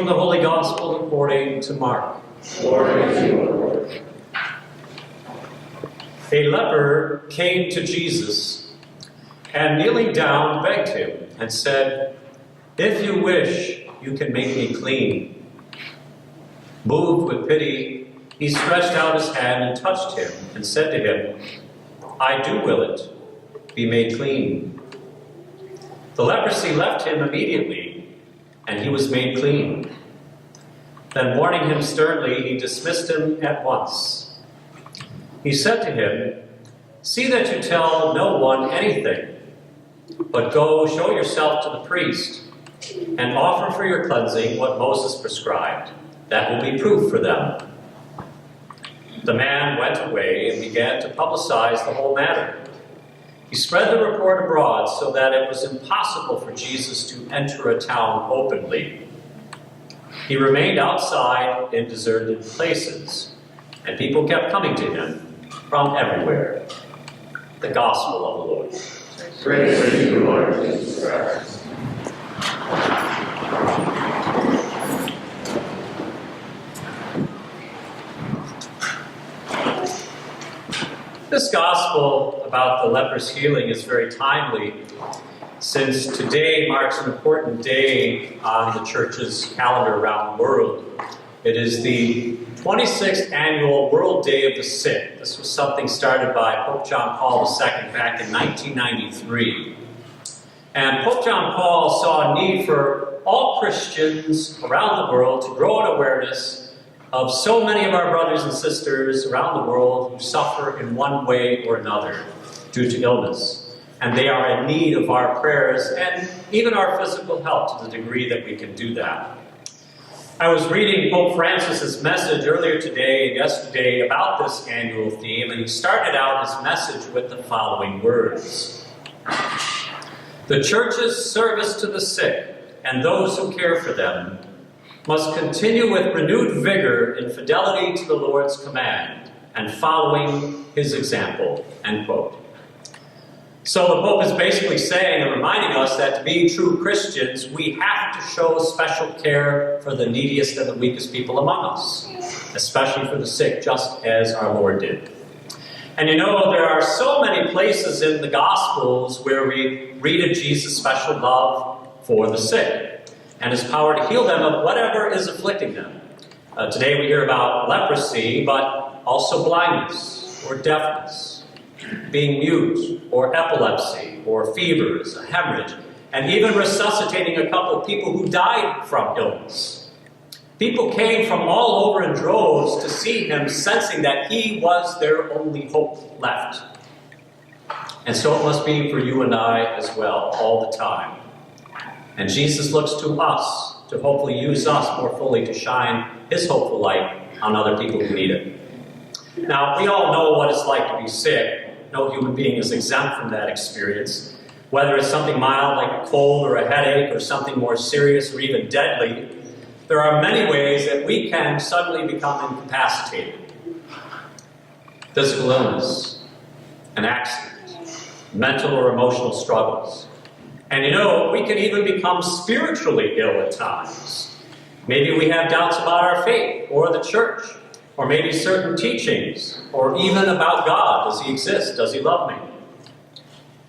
from the Holy Gospel according to Mark. Glory to you, Lord. A leper came to Jesus and kneeling down begged him and said, "If you wish, you can make me clean." Moved with pity, he stretched out his hand and touched him and said to him, "I do will it. Be made clean." The leprosy left him immediately, and he was made clean. Then warning him sternly, he dismissed him at once. He said to him, "See that you tell no one anything, but go show yourself to the priest and offer for your cleansing what Moses prescribed. That will be proof for them." The man went away and began to publicize the whole matter. He spread the report abroad so that it was impossible for Jesus to enter a town openly. He remained outside in deserted places, and people kept coming to him from everywhere. The Gospel of the Lord. Praise to you, Lord Jesus Christ. This gospel about the leper's healing is very timely, since today marks an important day on the church's calendar around the world. It is the 26th annual World Day of the Sick. This was something started by Pope John Paul II back in 1993. And Pope John Paul saw a need for all Christians around the world to grow in awareness of so many of our brothers and sisters around the world who suffer in one way or another due to illness. And they are in need of our prayers and even our physical help to the degree that we can do that. I was reading Pope Francis's message earlier today and yesterday about this annual theme, and he started out his message with the following words. "The Church's service to the sick and those who care for them must continue with renewed vigor in fidelity to the Lord's command and following his example." End quote. So the Pope is basically saying and reminding us that to be true Christians, we have to show special care for the neediest and the weakest people among us, especially for the sick, just as our Lord did. And you know, there are so many places in the Gospels where we read of Jesus' special love for the sick and his power to heal them of whatever is afflicting them. Today we hear about leprosy, but also blindness or deafness, being mute, or epilepsy, or fevers, a hemorrhage, and even resuscitating a couple of people who died from illness. People came from all over in droves to see him, sensing that he was their only hope left. And so it must be for you and I as well, all the time. And Jesus looks to us to hopefully use us more fully to shine his hopeful light on other people who need it. Now, we all know what it's like to be sick. No human being is exempt from that experience. Whether it's something mild like a cold or a headache or something more serious or even deadly, there are many ways that we can suddenly become incapacitated. Physical illness, an accident, mental or emotional struggles. And you know, we can even become spiritually ill at times. Maybe we have doubts about our faith or the church, or maybe certain teachings, or even about God. Does he exist? Does he love me?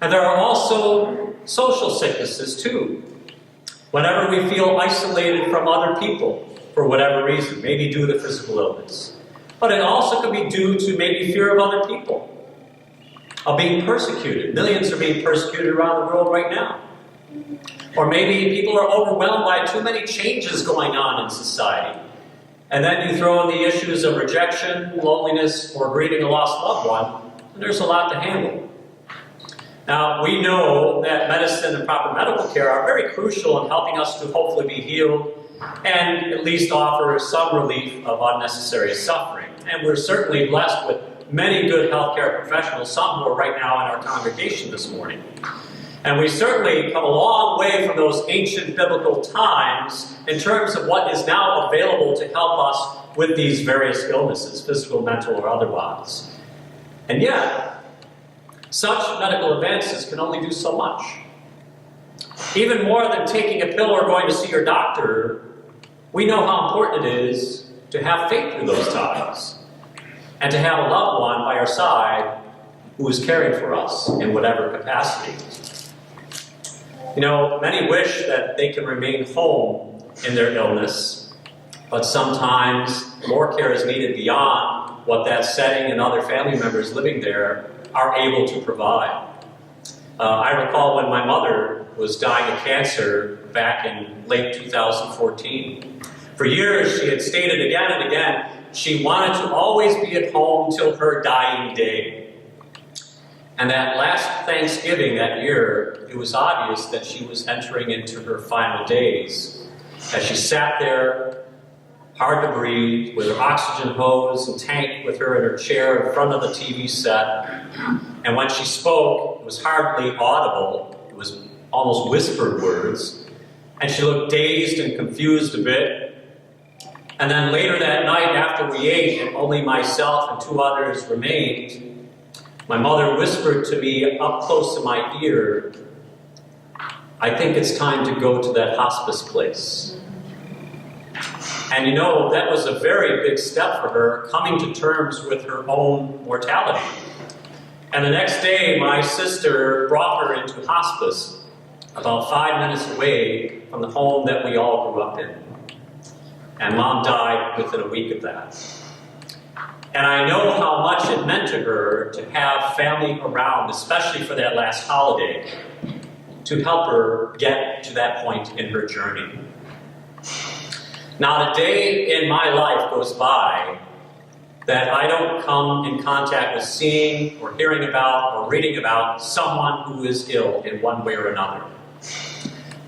And there are also social sicknesses too. Whenever we feel isolated from other people for whatever reason, maybe due to physical illness. But it also could be due to maybe fear of other people, of being persecuted. Millions are being persecuted around the world right now. Or maybe people are overwhelmed by too many changes going on in society. And then you throw in the issues of rejection, loneliness, or grieving a lost loved one, and there's a lot to handle. Now, we know that medicine and proper medical care are very crucial in helping us to hopefully be healed and at least offer some relief of unnecessary suffering. And we're certainly blessed with many good healthcare professionals, some who are right now in our congregation this morning. And we certainly come a long way from those ancient biblical times in terms of what is now available to help us with these various illnesses, physical, mental, or otherwise. And yet, such medical advances can only do so much. Even more than taking a pill or going to see your doctor, we know how important it is to have faith through those times and to have a loved one by our side who is caring for us in whatever capacity. You know, many wish that they can remain home in their illness, but sometimes more care is needed beyond what that setting and other family members living there are able to provide. I recall when my mother was dying of cancer back in late 2014. For years, she had stated again and again she wanted to always be at home till her dying day. And that last Thanksgiving that year, it was obvious that she was entering into her final days. As she sat there, hard to breathe, with her oxygen hose and tank with her in her chair in front of the TV set. And when she spoke, it was hardly audible. It was almost whispered words. And she looked dazed and confused a bit. And then later that night, after we ate, and only myself and 2 others remained, my mother whispered to me up close to my ear, "I think it's time to go to that hospice place." And you know, that was a very big step for her, coming to terms with her own mortality. And the next day, my sister brought her into hospice, about 5 minutes away from the home that we all grew up in. And Mom died within a week of that. And I know how much it meant to her to have family around, especially for that last holiday, to help her get to that point in her journey. Not a day in my life goes by that I don't come in contact with seeing or hearing about or reading about someone who is ill in one way or another.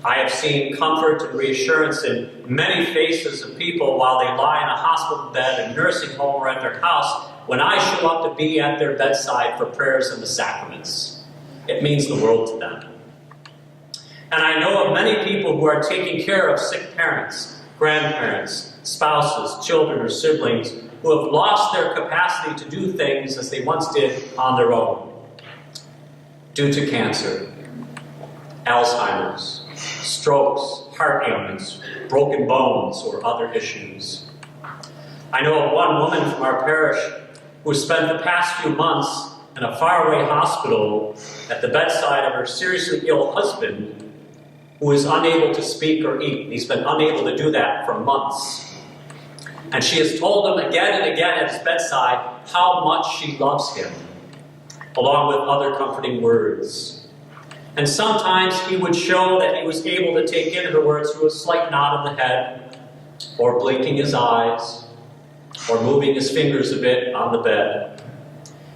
I have seen comfort and reassurance in many faces of people while they lie in a hospital bed, a nursing home, or at their house when I show up to be at their bedside for prayers and the sacraments. It means the world to them. And I know of many people who are taking care of sick parents, grandparents, spouses, children, or siblings who have lost their capacity to do things as they once did on their own due to cancer, Alzheimer's, strokes, heart ailments, broken bones, or other issues. I know of one woman from our parish who spent the past few months in a faraway hospital at the bedside of her seriously ill husband who is unable to speak or eat. He's been unable to do that for months. And she has told him again and again at his bedside how much she loves him, along with other comforting words. And sometimes he would show that he was able to take in her words through a slight nod of the head, or blinking his eyes, or moving his fingers a bit on the bed.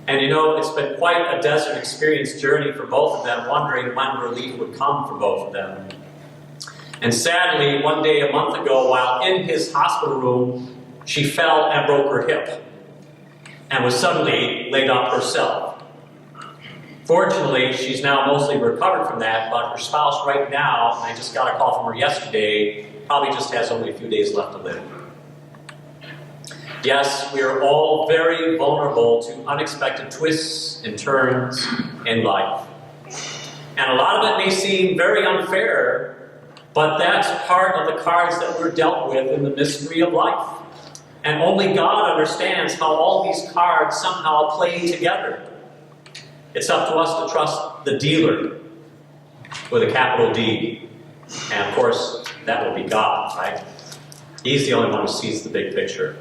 And you know, it's been quite a desert experience journey for both of them, wondering when relief would come for both of them. And sadly, one day a month ago, while in his hospital room, she fell and broke her hip, and was suddenly laid up herself. Fortunately, she's now mostly recovered from that, but her spouse right now, and I just got a call from her yesterday, probably just has only a few days left to live. Yes, we are all very vulnerable to unexpected twists and turns in life. And a lot of it may seem very unfair, but that's part of the cards that we're dealt with in the mystery of life. And only God understands how all these cards somehow play together. It's up to us to trust the dealer with a capital D. And of course, that will be God, right? He's the only one who sees the big picture.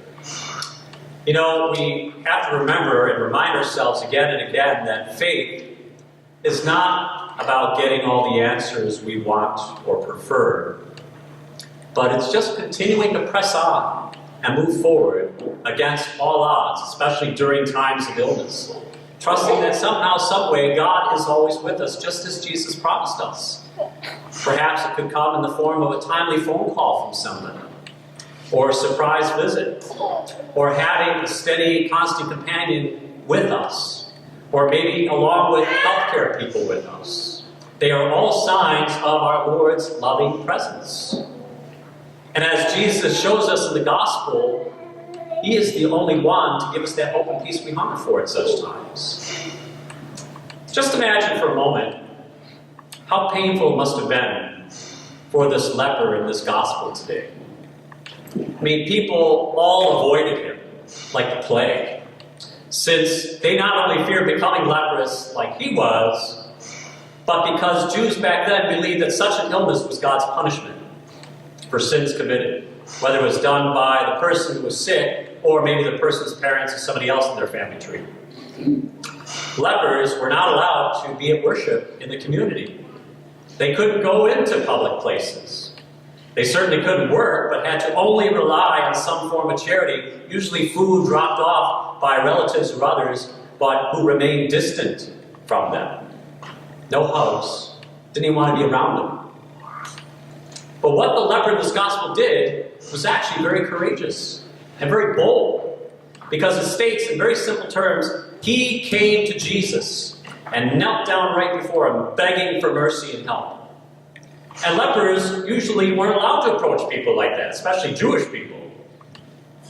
You know, we have to remember and remind ourselves again and again that faith is not about getting all the answers we want or prefer, but it's just continuing to press on and move forward against all odds, especially during times of illness. Trusting that somehow, someway, God is always with us, just as Jesus promised us. Perhaps it could come in the form of a timely phone call from someone, or a surprise visit, or having a steady, constant companion with us, or maybe along with healthcare people with us. They are all signs of our Lord's loving presence. And as Jesus shows us in the gospel, He is the only one to give us that hope and peace we hunger for at such times. Just imagine for a moment how painful it must have been for this leper in this gospel today. I mean, people all avoided him like the plague, since they not only feared becoming leprous like he was, but because Jews back then believed that such an illness was God's punishment for sins committed, whether it was done by the person who was sick or maybe the person's parents or somebody else in their family tree. Lepers were not allowed to be at worship in the community. They couldn't go into public places. They certainly couldn't work, but had to only rely on some form of charity, usually food dropped off by relatives or others, but who remained distant from them. No hugs. Didn't even want to be around them. But what the leper in this gospel did was actually very courageous and very bold, because it states in very simple terms, he came to Jesus and knelt down right before him, begging for mercy and help. And lepers usually weren't allowed to approach people like that, especially Jewish people.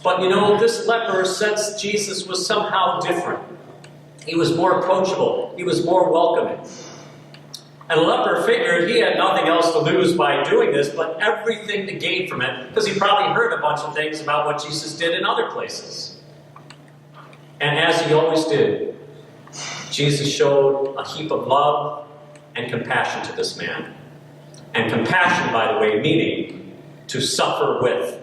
But you know, this leper sensed Jesus was somehow different. He was more approachable. He was more welcoming. And the leper figured he had nothing else to lose by doing this, but everything to gain from it, because he probably heard a bunch of things about what Jesus did in other places. And as he always did, Jesus showed a heap of love and compassion to this man. And compassion, by the way, meaning to suffer with,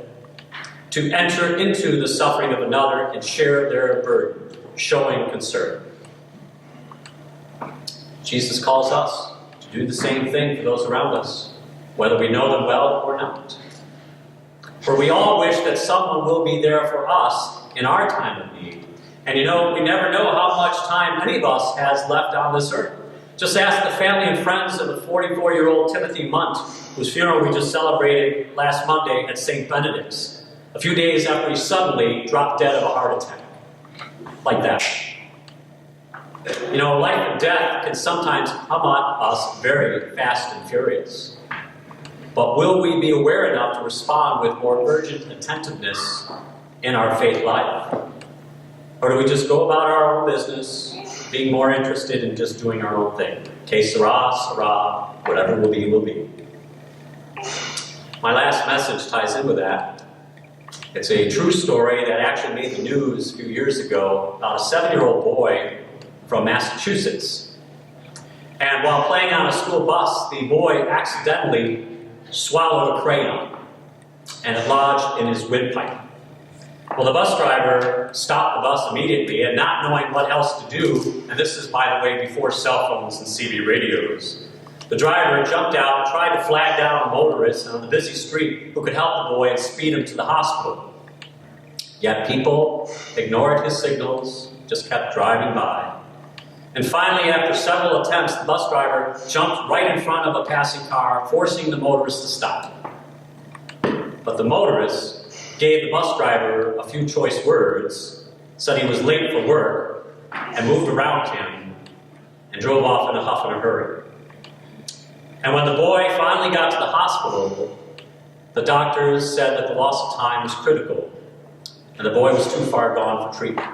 to enter into the suffering of another and share their burden, showing concern. Jesus calls us to do the same thing for those around us, whether we know them well or not. For we all wish that someone will be there for us in our time of need. And you know, we never know how much time any of us has left on this earth. Just ask the family and friends of the 44-year-old Timothy Munt, whose funeral we just celebrated last Monday at St. Benedict's, a few days after he suddenly dropped dead of a heart attack. Like that. You know, life and death can sometimes come at us very fast and furious. But will we be aware enough to respond with more urgent attentiveness in our faith life? Or do we just go about our own business, being more interested in just doing our own thing? Que sera, sera, whatever will be, will be. My last message ties in with that. It's a true story that actually made the news a few years ago about a 7-year-old boy from Massachusetts. And while playing on a school bus, the boy accidentally swallowed a crayon, and it lodged in his windpipe. Well, the bus driver stopped the bus immediately, and not knowing what else to do, and this is, by the way, before cell phones and CB radios, the driver jumped out and tried to flag down a motorist on the busy street who could help the boy and speed him to the hospital. Yet people ignored his signals, just kept driving by. And finally, after several attempts, the bus driver jumped right in front of a passing car, forcing the motorist to stop. But the motorist gave the bus driver a few choice words, said he was late for work, and moved around him, and drove off in a huff and a hurry. And when the boy finally got to the hospital, the doctors said that the loss of time was critical, and the boy was too far gone for treatment.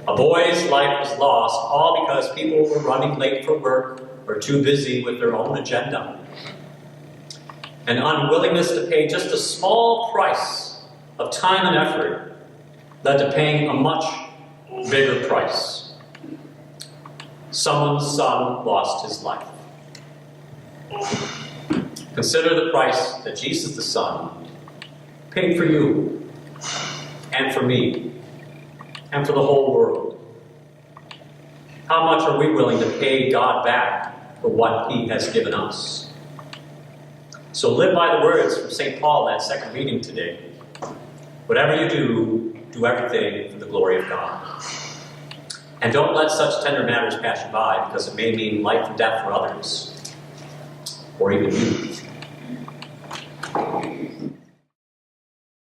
A boy's life was lost all because people were running late for work or too busy with their own agenda. An unwillingness to pay just a small price of time and effort led to paying a much bigger price. Someone's son lost his life. Consider the price that Jesus the Son paid for you and for me and for the whole world. How much are we willing to pay God back for what He has given us? So live by the words from St. Paul, that second reading today. Whatever you do, do everything for the glory of God. And don't let such tender matters pass you by, because it may mean life and death for others, or even you.